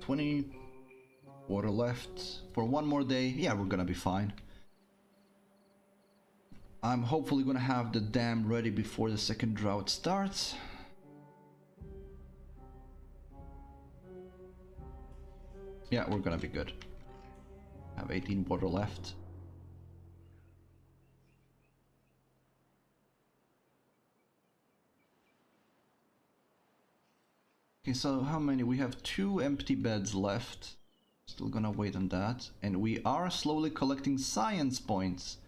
20 water left for one more day. Yeah, we're gonna be fine. I'm hopefully gonna have the dam ready before the second drought starts. Yeah, we're gonna be good. Have 18 water left. Okay, so how many? We have 2 empty beds left. Still gonna wait on that. And we are slowly collecting science points.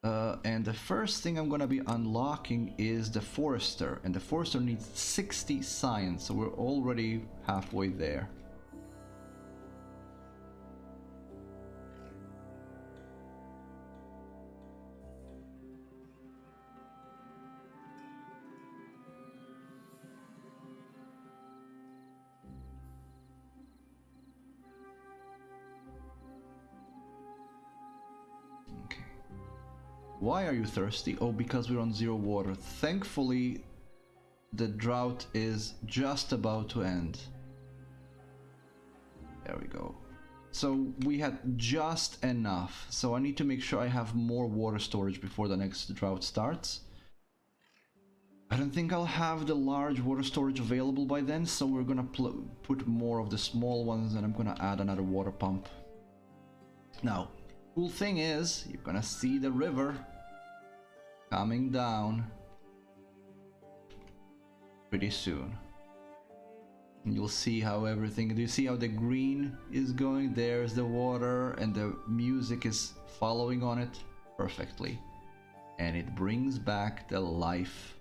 And the first thing I'm gonna be unlocking is the Forester. And the Forester needs 60 science, so we're already halfway there. Why are you thirsty? Oh, because we're on 0 water. Thankfully, the drought is just about to end. There we go. So we had just enough. So I need to make sure I have more water storage before the next drought starts. I don't think I'll have the large water storage available by then, so we're gonna put more of the small ones, and I'm gonna add another water pump. Now, cool thing is, you're gonna see the river coming down pretty soon. And you'll see how everything... Do you see how the green is going? There's the water, and the music is following on it perfectly. And it brings back the life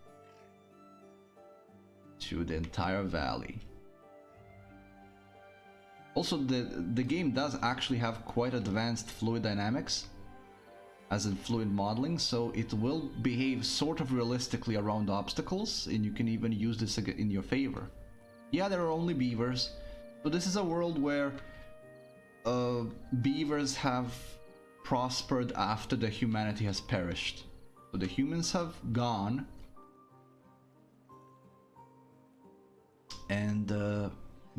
to the entire valley. Also, the game does actually have quite advanced fluid dynamics, as in fluid modeling, so it will behave sort of realistically around obstacles, and you can even use this in your favor. Yeah, there are only beavers, so this is a world where beavers have prospered after the humanity has perished. So the humans have gone, and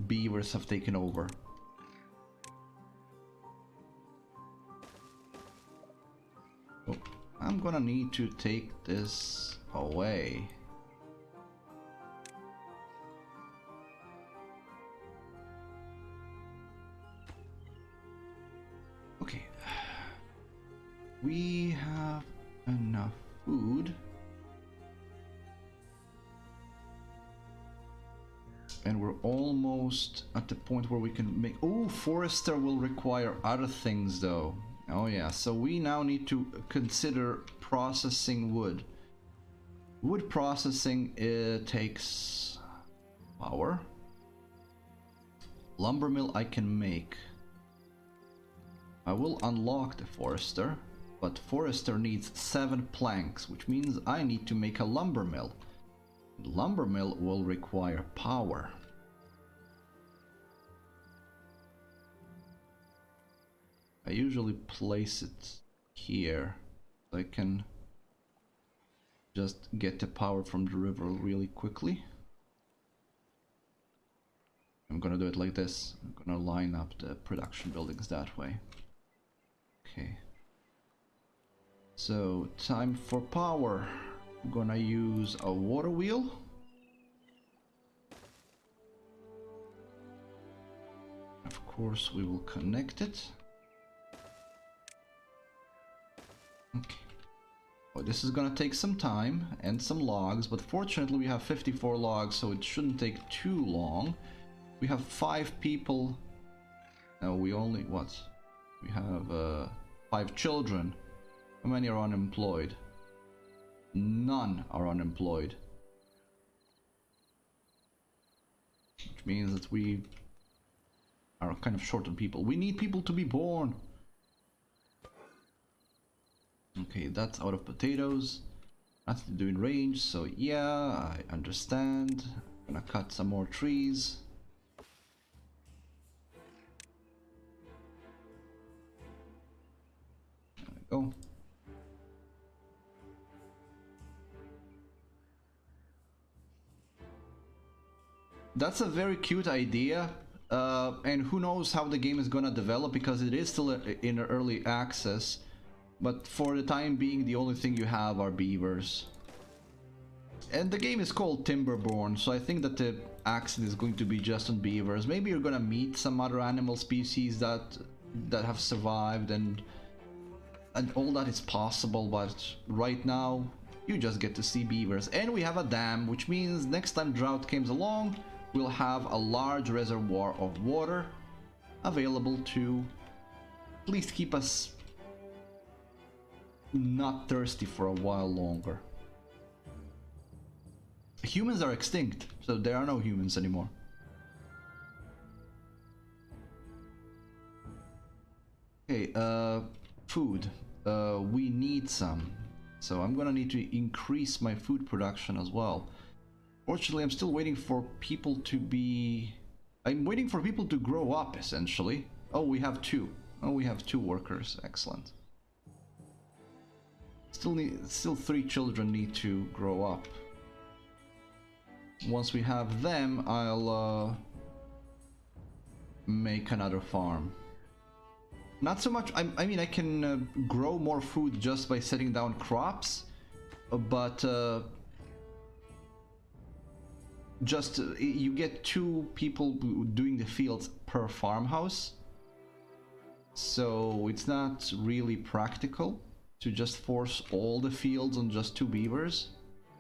beavers have taken over. Oh, I'm gonna need to take this away. Okay. We have enough food. And we're almost at the point where we can make... Oh, Forester will require other things though. Oh yeah, so we now need to consider processing wood. Wood processing, it takes power. Lumber mill I can make. I will unlock the Forester, but Forester needs 7 planks, which means I need to make a lumber mill. Lumber mill will require power. I usually place it here so I can just get the power from the river really quickly. I'm gonna do it like this. I'm gonna line up the production buildings that way. Okay. So, time for power. I'm gonna use a water wheel. Of course, we will connect it. Okay. Oh, this is gonna take some time and some logs, but fortunately we have 54 logs, so it shouldn't take too long. We have 5 people. No, we only... what? We have 5 children. How many are unemployed? None are unemployed. Which means that we are kind of short on people. We need people to be born. Okay, that's out of potatoes. Nothing to do in range, so yeah, I understand. I'm gonna cut some more trees. There we go. That's a very cute idea. And who knows how the game is gonna develop, because it is still in early access. But for the time being, the only thing you have are beavers. And the game is called Timberborn, so I think that the accent is going to be just on beavers. Maybe you're gonna meet some other animal species that have survived, and all that is possible, but right now you just get to see beavers. And we have a dam, which means next time drought comes along, we'll have a large reservoir of water available to at least keep us not thirsty for a while longer. Humans are extinct, so there are no humans anymore. Okay, food. We need some. So I'm gonna need to increase my food production as well. Fortunately, I'm still waiting for people to be... I'm waiting for people to grow up, essentially. Oh, we have two. Oh, we have 2 workers. Excellent. Still 3 children need to grow up. Once we have them, I'll make another farm. Not so much. I mean, I can grow more food just by setting down crops, but you get 2 people doing the fields per farmhouse, so it's not really practical to just force all the fields on just 2 beavers.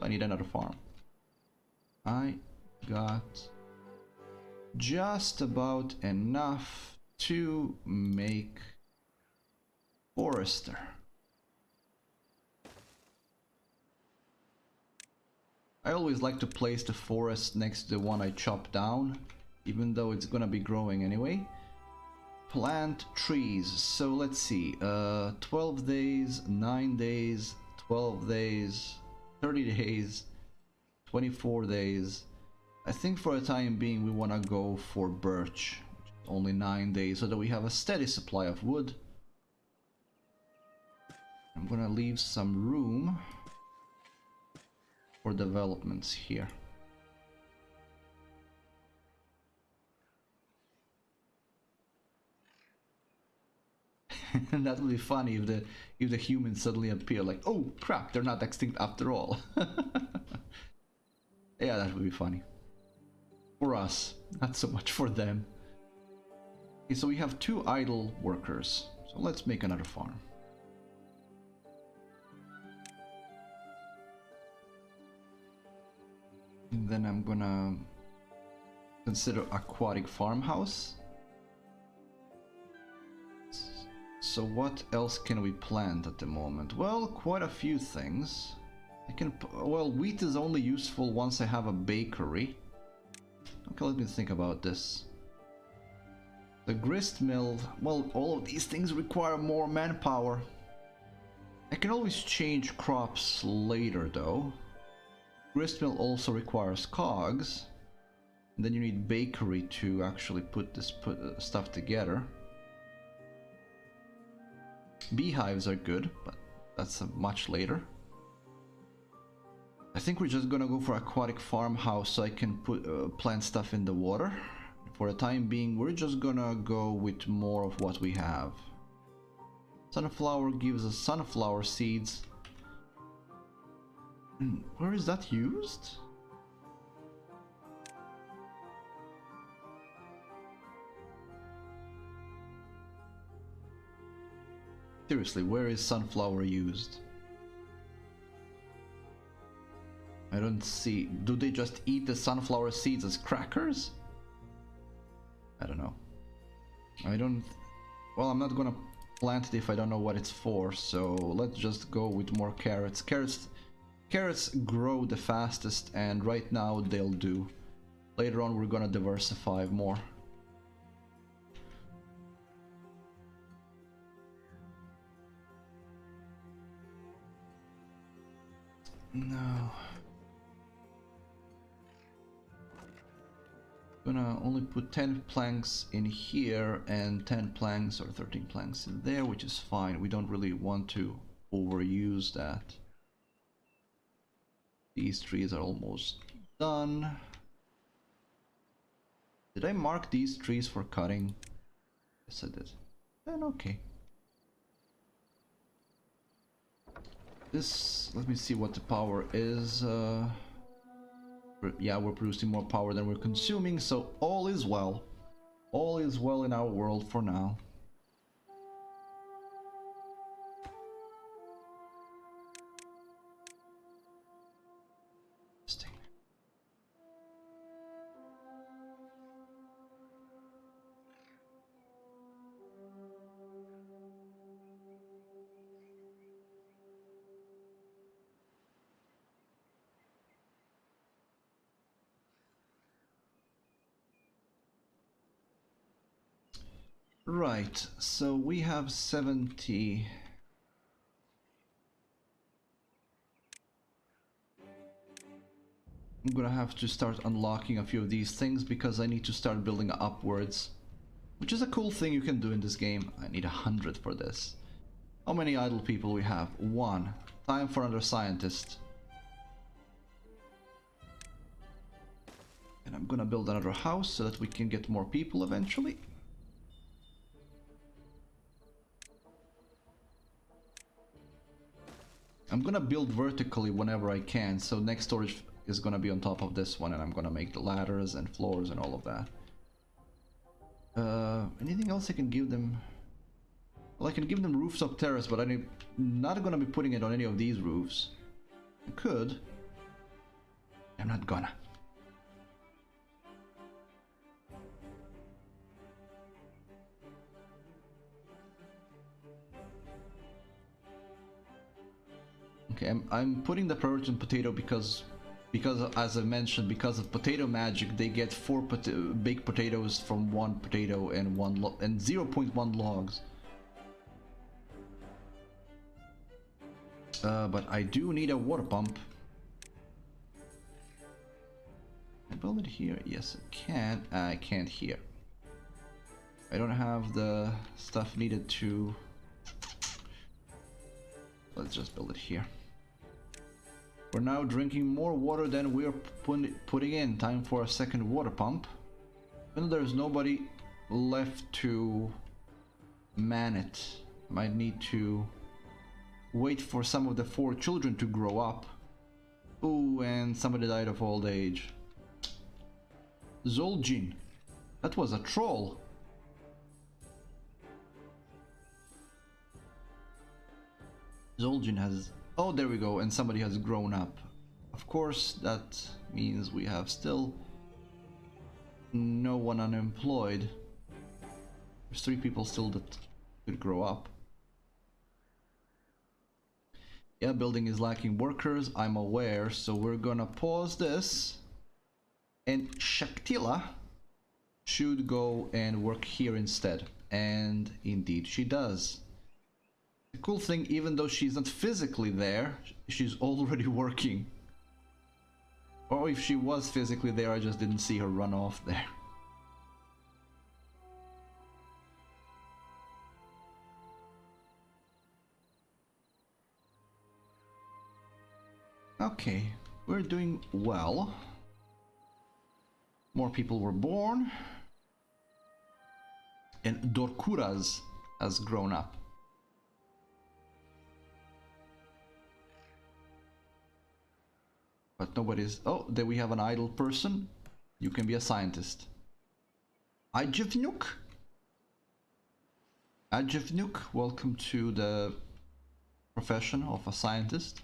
I need another farm. I got just about enough to make forester. I always like to place the forest next to the one I chopped down, even though it's gonna be growing anyway. Plant trees. So let's see, 12 days, 9 days, 12 days, 30 days, 24 days. I think for the time being we want to go for birch, which is only 9 days, so that we have a steady supply of wood. I'm gonna leave some room for developments here. And that would be funny if the humans suddenly appear, like, oh crap, they're not extinct after all. Yeah, that would be funny. For us, not so much for them. Okay, so we have 2 idle workers. So let's make another farm. And then I'm gonna consider aquatic farmhouse. So what else can we plant at the moment? Well, quite a few things. Well, wheat is only useful once I have a bakery. Okay, let me think about this. The grist mill, well, all of these things require more manpower. I can always change crops later though. Grist mill also requires cogs. And then you need bakery to actually put stuff together. Beehives are good, but that's much later. I think we're just gonna go for aquatic farmhouse so I can plant stuff in the water. For the time being, we're just gonna go with more of what we have. Sunflower gives us sunflower seeds. Where is that used? Seriously, where is sunflower used? I don't see. Do they just eat the sunflower seeds as crackers? I don't know. Well, I'm not gonna plant it if I don't know what it's for, so let's just go with more carrots. Carrots grow the fastest, and right now they'll do. Later on we're gonna diversify more. No. Gonna only put 10 planks in here and 10 planks or 13 planks in there, which is fine. We don't really want to overuse that. These trees are almost done. Did I mark these trees for cutting? Yes, I did. Then okay. This, let me see what the power is. Yeah, we're producing more power than we're consuming, so all is well. All is well in our world for now. Right, so we have 70. I'm gonna have to start unlocking a few of these things because I need to start building upwards. Which is a cool thing you can do in this game. I need 100 for this. How many idle people we have? 1. Time for another scientist. And I'm gonna build another house so that we can get more people eventually. I'm gonna build vertically whenever I can, so next storage is gonna be on top of this one, and I'm gonna make the ladders and floors and all of that. Anything else I can give them? Well, I can give them rooftop terrace, but I'm not gonna be putting it on any of these roofs. I could. I'm not gonna. Okay, I'm putting the priority on potato because as I mentioned, because of potato magic, they get 4 baked potatoes from 1 potato and 0.1 logs. But I do need a water pump. Can I build it here? Yes, I can. I can't here. I don't have the stuff needed to. Let's just build it here. We're now drinking more water than we're putting in. Time for a second water pump. When there's nobody left to man it, might need to wait for some of the 4 children to grow up. Ooh, and somebody died of old age. Zoljin. That was a troll. Zoljin has... Oh, there we go, and somebody has grown up. Of course, that means we have still no one unemployed. There's 3 people still that could grow up. Yeah, building is lacking workers, I'm aware, so we're gonna pause this. And Shaktila should go and work here instead. And indeed she does. The cool thing, even though she's not physically there, she's already working. Or if she was physically there, I just didn't see her run off there. Okay, we're doing well. More people were born. And Dorkuras has grown up. But nobody's... Oh, there we have an idle person. You can be a scientist. Ajivnuk? Ajivnuk, welcome to the profession of a scientist.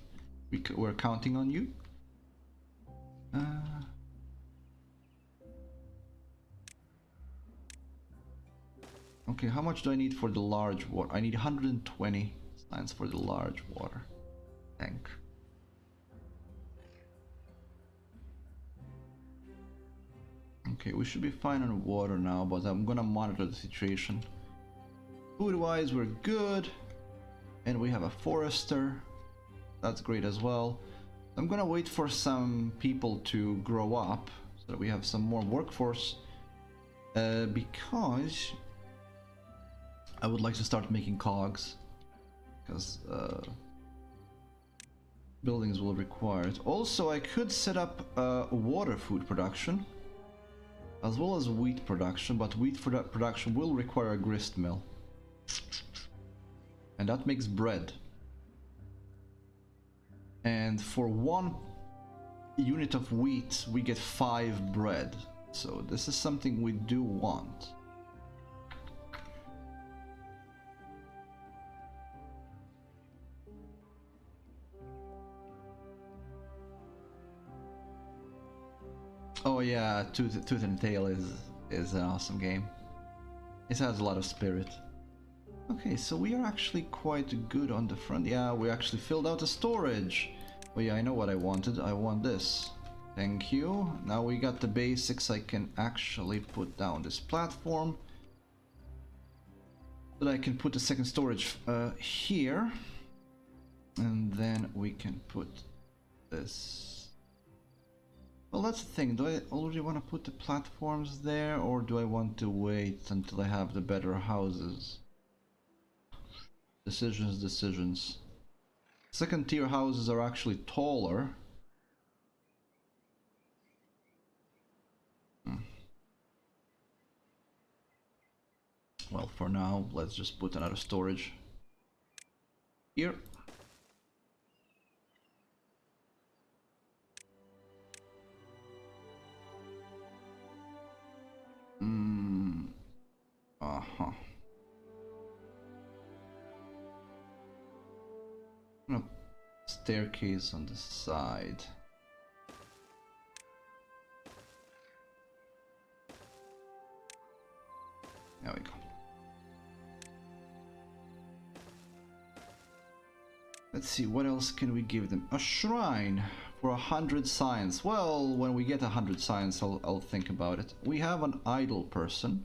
We're counting on you. Okay, how much do I need for the large water? I need 120 science for the large water tank. Okay, we should be fine on water now, but I'm gonna monitor the situation. Food-wise, we're good. And we have a forester. That's great as well. I'm gonna wait for some people to grow up so that we have some more workforce. Because I would like to start making cogs. Because buildings will require it. Also, I could set up water food production. as well as wheat production, but wheat production will require a grist mill. And that makes bread. And for 1 unit of wheat, we get 5 bread. So this is something we do want. Oh yeah, Tooth and Tail is an awesome game. It has a lot of spirit. Okay, so we are actually quite good on the front. Yeah, we actually filled out the storage. Oh yeah, I know what I wanted. I want this. Thank you. Now we got the basics. I can actually put down this platform. But I can put the second storage here. And then we can put this. Well, that's the thing. Do I already want to put the platforms there, or do I want to wait until I have the better houses? Decisions. Second tier houses are actually taller. Well, for now, let's just put another storage here. Staircase on the side. There we go. Let's see, what else can we give them? A shrine for 100 science. Well, when we get 100 science, I'll think about it. We have an idle person.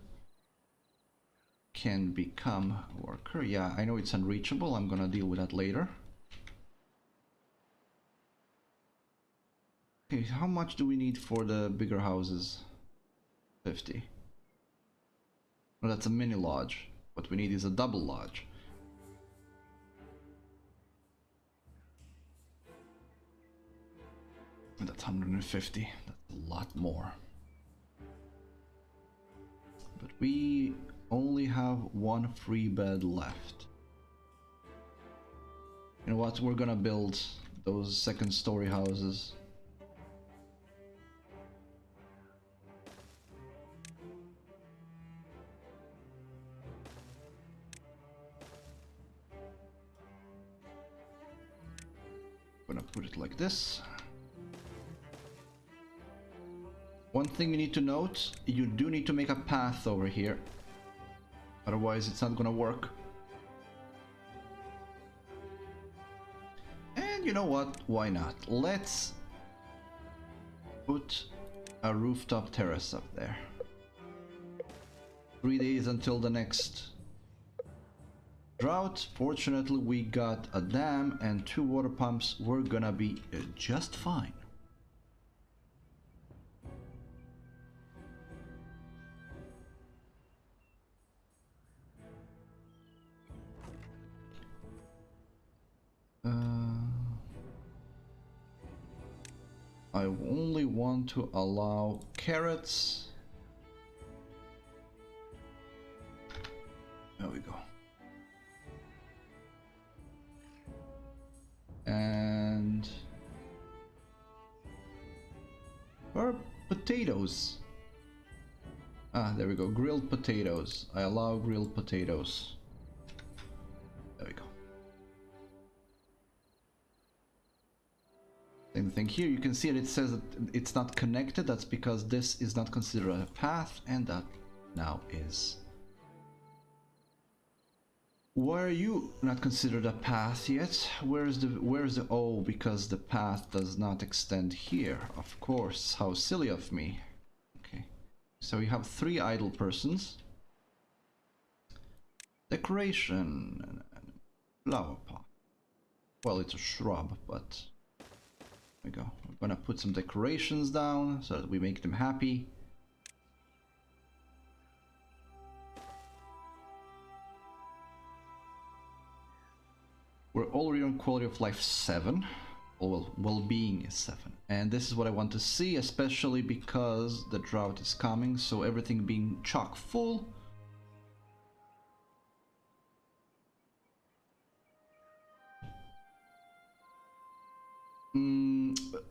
Can become worker. Yeah, I know it's unreachable. I'm gonna deal with that later. Okay, how much do we need for the bigger houses? 50. Well, that's a mini lodge. What we need is a double lodge. And that's 150. That's a lot more. But we only have 1 free bed left. You know what? We're gonna build those second story houses. Gonna put it like this. One thing you need to note, you do need to make a path over here. Otherwise it's not gonna work. And you know what? Why not? Let's put a rooftop terrace up there. 3 days until the next drought. Fortunately, we got a dam and 2 water pumps. We're gonna be just fine. I only want to allow carrots. There we go. And or potatoes. Ah, there we go. Grilled potatoes. I allow grilled potatoes. There we go. Same thing here. You can see it says that it's not connected. That's because this is not considered a path, and that now is. Why are you not considered a path yet? Where's the oh, because the path does not extend here. Of course, how silly of me. Okay, so we have 3 idle persons. Decoration, flower pot. Well, it's a shrub, but there we go. We're gonna put some decorations down so that we make them happy. We're already on quality of life 7. well, well-being is 7. And this is what I want to see, especially because the drought is coming, so everything being chock full.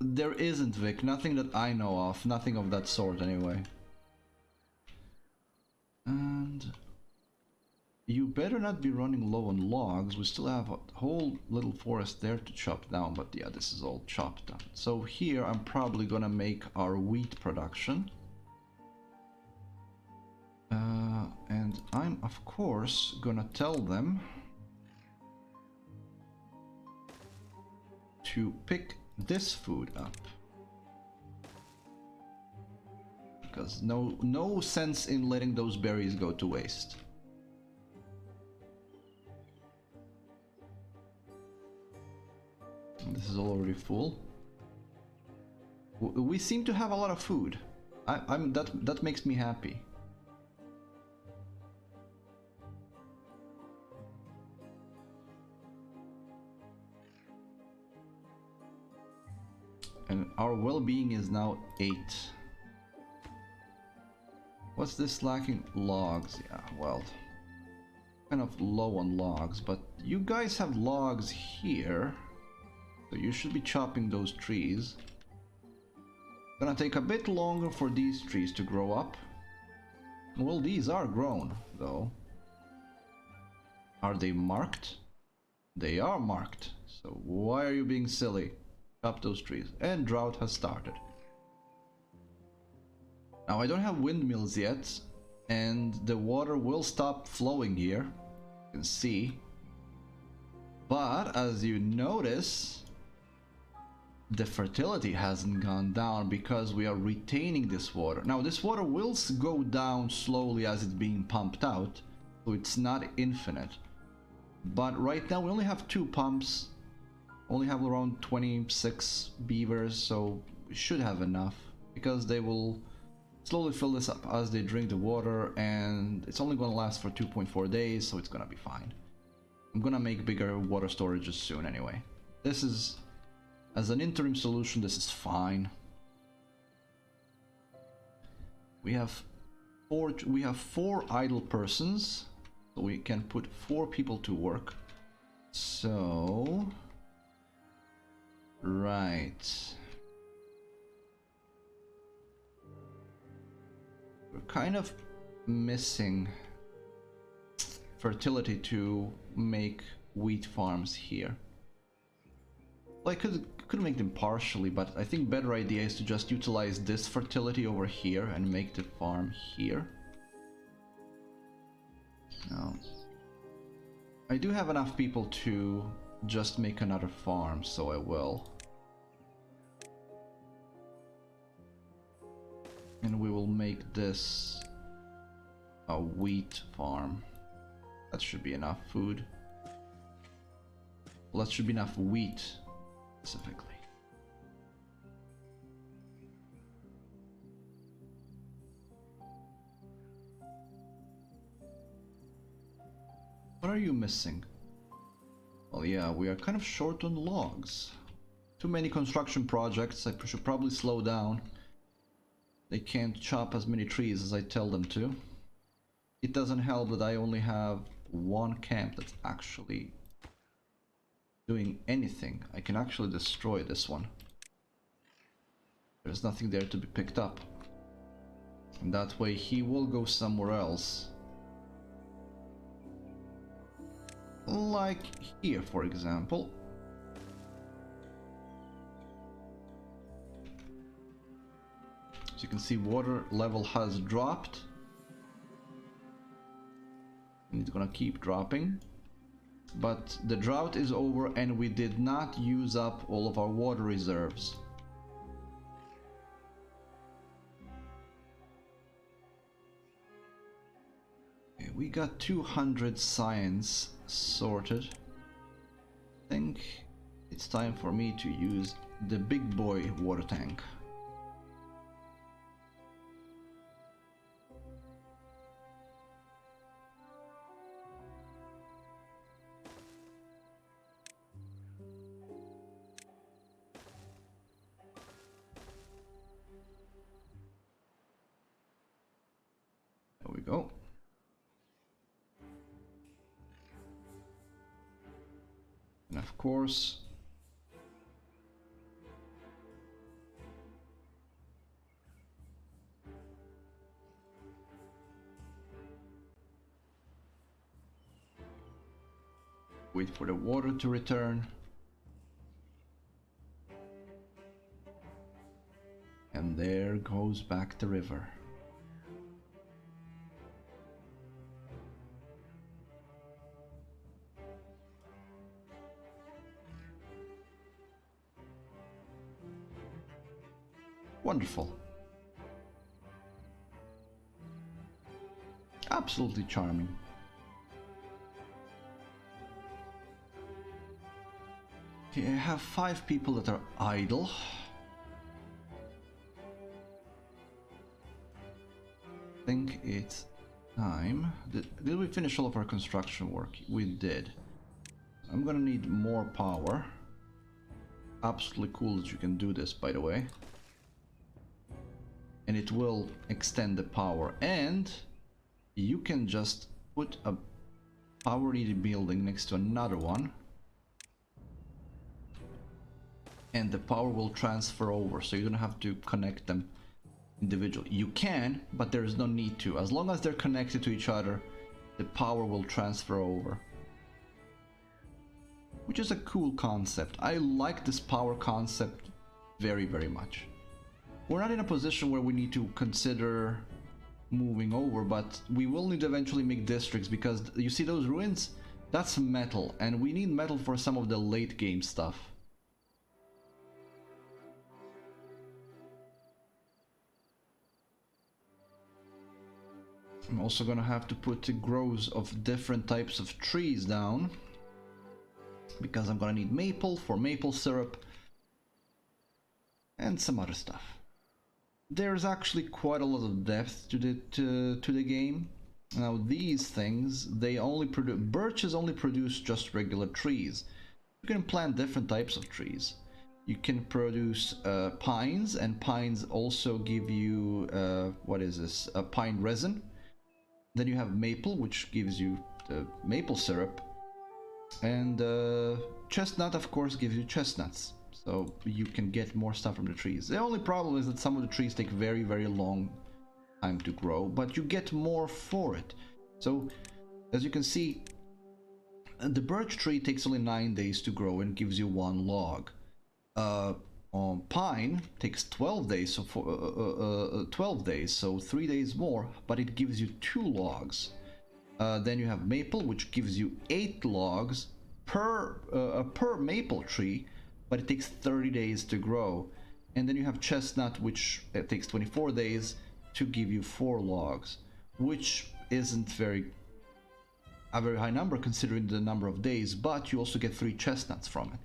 There isn't, Vic. Nothing that I know of. Nothing of that sort, anyway. And you better not be running low on logs. We still have a whole little forest there to chop down, but yeah, this is all chopped down. So here I'm probably gonna make our wheat production. And I'm, of course, gonna tell them to pick this food up. Because no sense in letting those berries go to waste. This is already full. We seem to have a lot of food. That makes me happy. And our well-being is now 8. What's this lacking? Logs. Yeah, well, kind of low on logs, but you guys have logs here, so you should be chopping those trees. Gonna take a bit longer for these trees to grow up. Well, these are grown, though. Are they marked? They are marked. So why are you being silly? Chop those trees. And drought has started. Now I don't have windmills yet, and the water will stop flowing here. You can see. But as you notice, the fertility hasn't gone down because we are retaining this water. Now this water will go down slowly as it's being pumped out, so it's not infinite. But right now we only have 2 pumps, only have around 26 beavers, so we should have enough because they will slowly fill this up as they drink the water, and it's only going to last for 2.4 days, so it's going to be fine. I'm going to make bigger water storages soon anyway. This is, as an interim solution, this is fine. We have 4 idle persons, so we can put 4 people to work. So right, we're kind of missing fertility to make wheat farms here. Well, I could make them partially, but I think better idea is to just utilize this fertility over here and make the farm here. Now, I do have enough people to just make another farm, so I will. And we will make this a wheat farm. That should be enough food. Well, that should be enough wheat, specifically. What are you missing? Well, yeah, we are kind of short on logs. Too many construction projects. I should probably slow down. They can't chop as many trees as I tell them to. It doesn't help that I only have 1 camp that's actually doing anything. I can actually destroy this one. There's nothing there to be picked up. And that way he will go somewhere else. Like here, for example. So you can see water level has dropped. And it's gonna keep dropping. But the drought is over and we did not use up all of our water reserves. Okay, we got 200 science sorted. I think it's time for me to use the big boy water tank. we go. And of course, wait for the water to return. And there goes back the river. Wonderful. Absolutely charming. Okay, I have 5 people that are idle. I think it's time. Did we finish all of our construction work? We did. I'm gonna need more power. Absolutely cool that you can do this, by the way. And it will extend the power, and you can just put a power needed building next to another one, and the power will transfer over, so you don't have to connect them individually. You can, but there's no need to. As long as they're connected to each other, the power will transfer over, which is a cool concept. I like this power concept very, very much. We're not in a position where we need to consider moving over, but we will need to eventually make districts, because you see those ruins? That's metal, and we need metal for some of the late game stuff. I'm also gonna have to put the groves of different types of trees down, because I'm gonna need maple for maple syrup and some other stuff. There's actually quite a lot of depth to the game. Now these things, they only produce, birches only produce just regular trees. You can plant different types of trees. You can produce pines, and pines also give you what is this? A pine resin. Then you have maple, which gives you the maple syrup, and chestnut, of course, gives you chestnuts. So you can get more stuff from the trees. The only problem is that some of the trees take very, very long time to grow, but you get more for it. So as you can see, the birch tree takes only 9 days to grow and gives you 1 log. On pine takes 12 days, so 12 days, so 3 days more, but it gives you 2 logs. Then you have maple, which gives you 8 logs per maple tree, but it takes 30 days to grow. And then you have chestnut, which takes 24 days to give you 4 logs, which isn't a very high number considering the number of days, but you also get 3 chestnuts from it.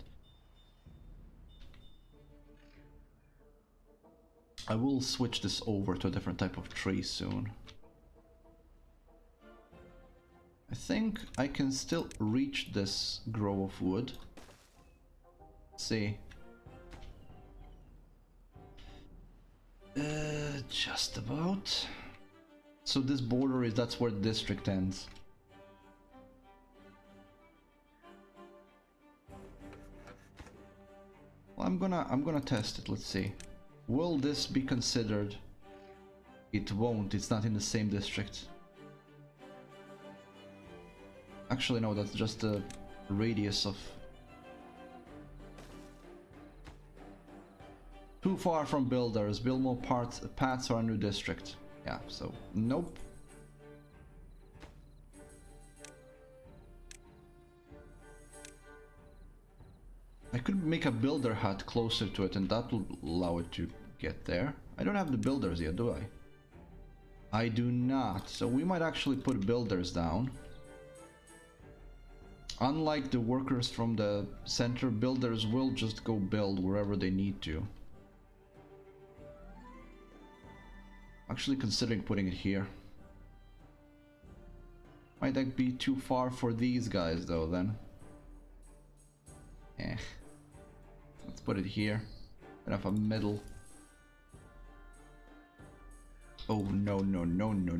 I will switch this over to a different type of tree soon. I think I can still reach this grove of wood. Let's see. Just about. So this border that's where the district ends. Well, I'm gonna test it. Let's see. Will this be considered? It won't. It's not in the same district. Actually, no. That's just the radius of. Too far from builders. Build more paths or a new district. Yeah. So nope. I could make a builder hut closer to it, and that will allow it to get there. I don't have the builders yet, do I? I do not. So we might actually put builders down. Unlike the workers from the center, builders will just go build wherever they need to. Actually considering putting it here. Might that be too far for these guys though then? Eh. Let's put it here. Enough a middle. Oh no no no no